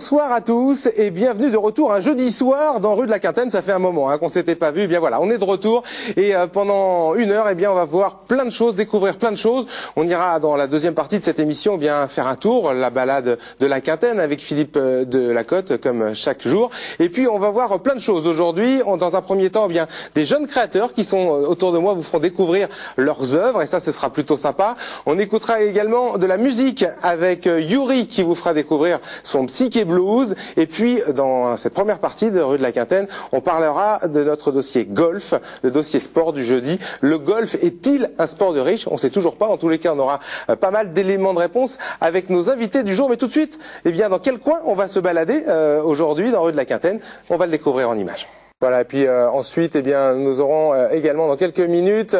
Bonsoir à tous et bienvenue de retour un jeudi soir dans Rue de la Quintaine. Ça fait un moment qu'on s'était pas vu. Eh bien voilà, on est de retour et pendant une heure, eh bien on va voir plein de choses, découvrir plein de choses. On ira dans la deuxième partie de cette émission, eh bien faire un tour, la balade de la Quintaine avec Philippe de la Côte comme chaque jour. Et puis on va voir plein de choses aujourd'hui. Dans un premier temps, eh bien des jeunes créateurs qui sont autour de moi vous feront découvrir leurs œuvres et ça, ce sera plutôt sympa. On écoutera également de la musique avec Yuri qui vous fera découvrir son Psyché Blues. Et puis, dans cette première partie de Rue de la Quintaine, on parlera de notre dossier golf, le dossier sport du jeudi. Le golf est-il un sport de riche? On ne sait toujours pas. En tous les cas, on aura pas mal d'éléments de réponse avec nos invités du jour. Mais tout de suite, eh bien, dans quel coin on va se balader aujourd'hui dans Rue de la Quintaine? On va le découvrir en images. Voilà, et puis ensuite, eh bien, nous aurons également dans quelques minutes,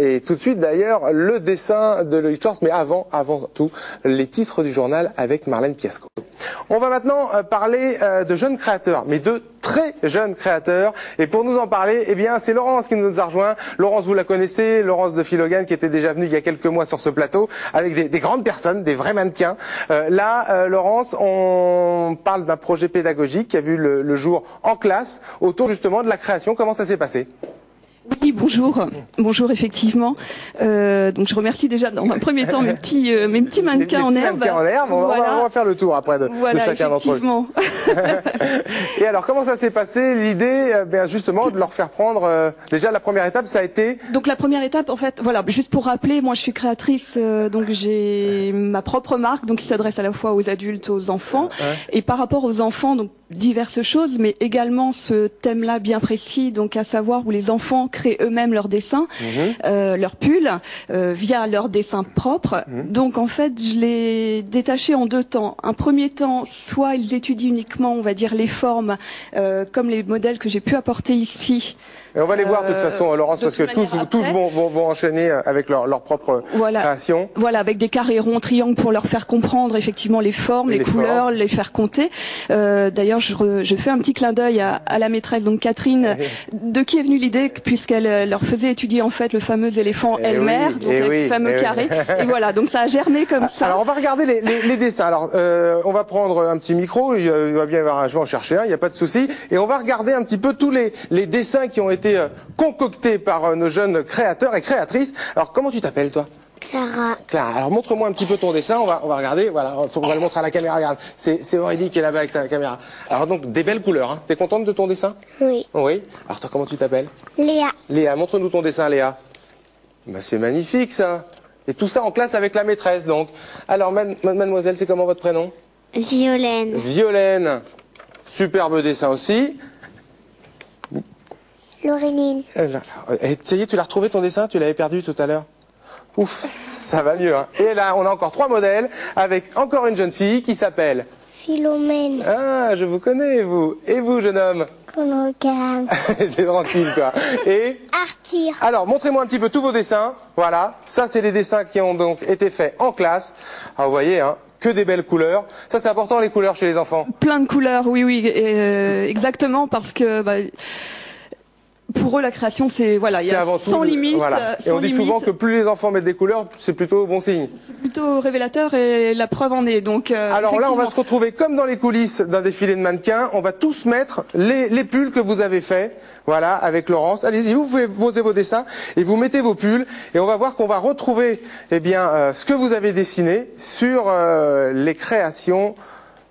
et tout de suite d'ailleurs, le dessin de Loïc Schwartz, mais avant tout, les titres du journal avec Marlène Piasco. On va maintenant parler de jeunes créateurs, mais de très jeunes créateurs. Et pour nous en parler, eh bien, c'est Laurence qui nous a rejoint. Laurence, vous la connaissez, Laurence de Philogan, qui était déjà venue il y a quelques mois sur ce plateau, avec des grandes personnes, des vrais mannequins. Laurence, on parle d'un projet pédagogique qui a vu le jour en classe, autour justement de la création. Comment ça s'est passé ? Oui, bonjour. Bonjour, effectivement. Donc, je remercie déjà dans un premier temps mes petits mannequins en herbe. Mannequins en herbe. Voilà. On va faire le tour après de chacun d'entre eux. Et alors, comment ça s'est passé? L'idée, justement, de leur faire prendre. Déjà, la première étape, ça a été. Donc, la première étape, en fait, voilà, juste pour rappeler, moi, je suis créatrice. Donc, j'ai ma propre marque, donc qui s'adresse à la fois aux adultes, aux enfants, et par rapport aux enfants, donc diverses choses, mais également ce thème-là bien précis, donc à savoir où les enfants créent eux-mêmes leurs dessins, leurs pulls, via leurs dessins propres. Donc en fait, je l'ai détaché en deux temps. Un premier temps, soit ils étudient uniquement, on va dire, les formes, comme les modèles que j'ai pu apporter ici. Et on va les voir de toute façon, Laurence, parce que tous vont enchaîner avec leur propre création. Voilà, avec des carrés ronds, triangles pour leur faire comprendre effectivement les formes, les couleurs, les faire compter. D'ailleurs, je fais un petit clin d'œil à la maîtresse, donc Catherine, de qui est venue l'idée, puisqu'elle leur faisait étudier en fait le fameux éléphant Elmer, donc avec ce fameux carré. Et voilà, donc ça a germé comme ça. Alors on va regarder les dessins. Alors on va prendre un petit micro, il va bien y avoir, je vais en chercher un, il n'y a pas de souci, et on va regarder un petit peu tous les dessins qui ont été concoctés par nos jeunes créateurs et créatrices. Alors comment tu t'appelles toi? Clara. Clara, alors montre-moi un petit peu ton dessin, on va regarder, voilà, on va le montrer à la caméra, regarde, c'est Aurélie qui est là-bas avec sa caméra. Alors donc, des belles couleurs, hein. T'es contente de ton dessin? Oui. Oui. Alors toi, comment tu t'appelles? Léa. Léa, montre-nous ton dessin, Léa. Bah, c'est magnifique ça. Et tout ça en classe avec la maîtresse, donc. Alors, mademoiselle, c'est comment votre prénom? Violaine. Violaine. Superbe dessin aussi. Laureline. Et ça y est, tu l'as retrouvé ton dessin? Tu l'avais perdu tout à l'heure? Ouf, ça va mieux, hein. Et là, on a encore 3 modèles avec encore une jeune fille qui s'appelle Philomène. Ah, je vous connais, vous. Et vous, jeune homme? Ponocam. T'es tranquille, toi. Et Arthur. alors, montrez-moi un petit peu tous vos dessins. Voilà, ça, c'est les dessins qui ont donc été faits en classe. Alors, vous voyez, hein, que des belles couleurs. Ça, c'est important, les couleurs chez les enfants. Plein de couleurs, oui, exactement, parce que pour eux, la création, c'est voilà, il y a sans limite. Voilà. Et on dit souvent que plus les enfants mettent des couleurs, c'est plutôt bon signe. C'est plutôt révélateur et la preuve en est. Donc, alors là, on va se retrouver comme dans les coulisses d'un défilé de mannequins. On va tous mettre les pulls que vous avez faits. Voilà, avec Laurence. Allez-y, vous pouvez poser vos dessins et vous mettez vos pulls. Et on va voir qu'on va retrouver, eh bien, ce que vous avez dessiné sur les créations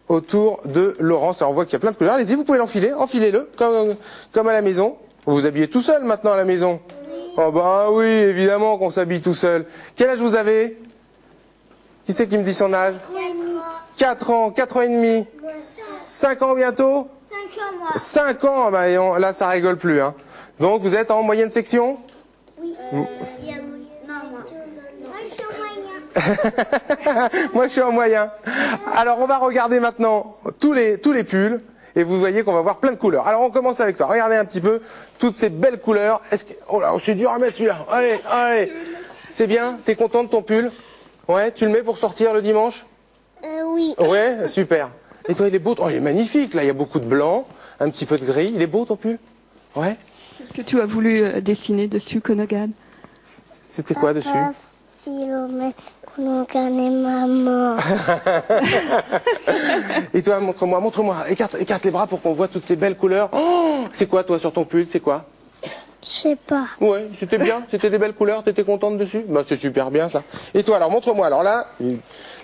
autour de Laurence. Alors on voit qu'il y a plein de couleurs. Allez-y, vous pouvez l'enfiler, enfilez-le comme à la maison. Vous vous habillez tout seul maintenant à la maison? Oh bah oui, évidemment qu'on s'habille tout seul. Quel âge vous avez? Qui c'est qui me dit son âge? 4 ans, 4 ans et demi. 5 ans bientôt? 5 ans, moi. 5 ans, bah, là ça rigole plus, hein. Donc vous êtes en moyenne section? Oui. Non, moi. Moi, je suis en moyen. Moi je suis en moyen. Alors on va regarder maintenant tous les pulls. Et vous voyez qu'on va voir plein de couleurs. Alors on commence avec toi. Regardez un petit peu toutes ces belles couleurs. Oh là, c'est dur à mettre celui-là. Allez, allez. C'est bien? T'es content de ton pull? Ouais, tu le mets pour sortir le dimanche? Oui. Ouais, super. Et toi, il est beau? Oh, il est magnifique. Là, il y a beaucoup de blanc, un petit peu de gris. Il est beau ton pull? Ouais. Qu'est-ce que tu as voulu dessiner dessus, Konogan? C'était quoi dessus? Philomène, regarder maman. Et toi, montre-moi. Écarte les bras pour qu'on voit toutes ces belles couleurs. Oh, c'est quoi, toi, sur ton pull? C'est quoi? Je sais pas. Ouais, c'était bien. C'était des belles couleurs. T'étais contente dessus? Bah, c'est super bien, ça. Et toi, alors, montre-moi. Alors là,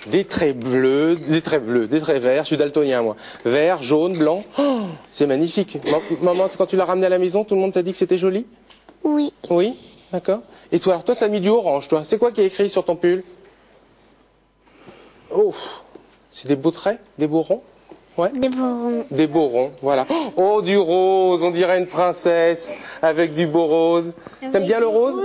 des traits bleus, des traits verts. Je suis daltonien, moi. Vert, jaune, blanc. Oh, c'est magnifique. Maman, quand tu l'as ramené à la maison, tout le monde t'a dit que c'était joli? Oui. Oui, d'accord. Et toi, alors, toi, t'as mis du orange, toi. C'est quoi qui est écrit sur ton pull? Oh, c'est des beaux traits, des beaux ronds? Ouais. Des borons. Des beaux ronds, voilà. Oh, du rose, on dirait une princesse avec du beau rose. T'aimes bien le rose?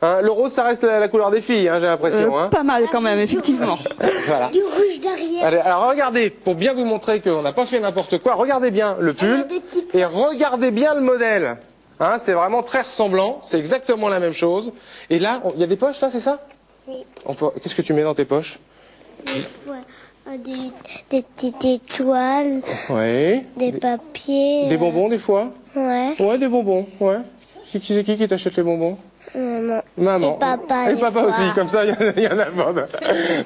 Hein, le rose, ça reste la couleur des filles, hein, j'ai l'impression. Hein. Pas mal quand même, effectivement. Voilà. Du rouge derrière. Allez, alors regardez, pour bien vous montrer qu'on n'a pas fait n'importe quoi, regardez bien le pull et regardez bien le modèle. Hein, c'est vraiment très ressemblant, c'est exactement la même chose. Et là, il y a des poches là, c'est ça? Oui. Qu'est-ce que tu mets dans tes poches? Des petites étoiles, Oui. des papiers. Des bonbons des fois? Ouais. Ouais, des bonbons, ouais. C'est qui t'achète les bonbons? Maman. Maman. Et papa. Et papa aussi, comme ça, il y en a pas.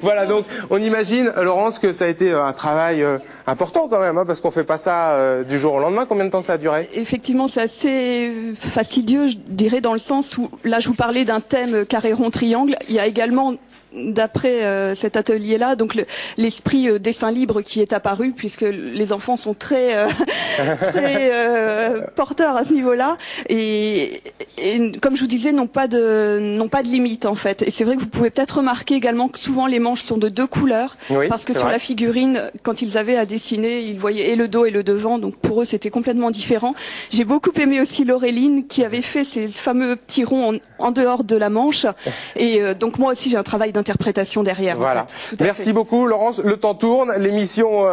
Voilà, donc on imagine, Laurence, que ça a été un travail important quand même, hein, parce qu'on fait pas ça du jour au lendemain. Combien de temps ça a duré? Effectivement, c'est assez fastidieux, je dirais, dans le sens où, là, je vous parlais d'un thème carré, rond, triangle. Il y a également, d'après cet atelier-là, donc l'esprit dessin libre qui est apparu, puisque les enfants sont très porteurs à ce niveau-là, et comme je vous disais, n'ont pas de limite en fait. Et c'est vrai que vous pouvez peut-être remarquer également que souvent les manches sont de deux couleurs, oui, parce que sur vrai. la figurine, quand ils avaient à dessiner, ils voyaient et le dos et le devant, donc pour eux c'était complètement différent. J'ai beaucoup aimé aussi Laureline qui avait fait ces fameux petits ronds en dehors de la manche, et donc moi aussi j'ai un travail d'interprétation derrière. Voilà. En fait. Tout à Merci fait. beaucoup, Laurence. Le temps tourne, l'émission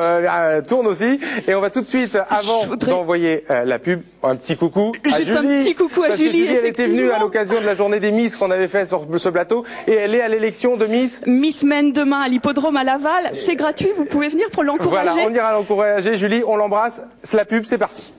tourne aussi, et on va tout de suite, avant d'envoyer la pub, un petit coucou à Juste Julie. un petit coucou à parce que Julie, elle était venue à effectivement. l'occasion de la journée des Miss qu'on avait fait sur ce plateau, et elle est à l'élection de Miss. Miss Men demain à l'hippodrome à Laval, c'est gratuit, vous pouvez venir pour l'encourager. Voilà, on ira l'encourager. Julie, on l'embrasse. La pub, c'est parti.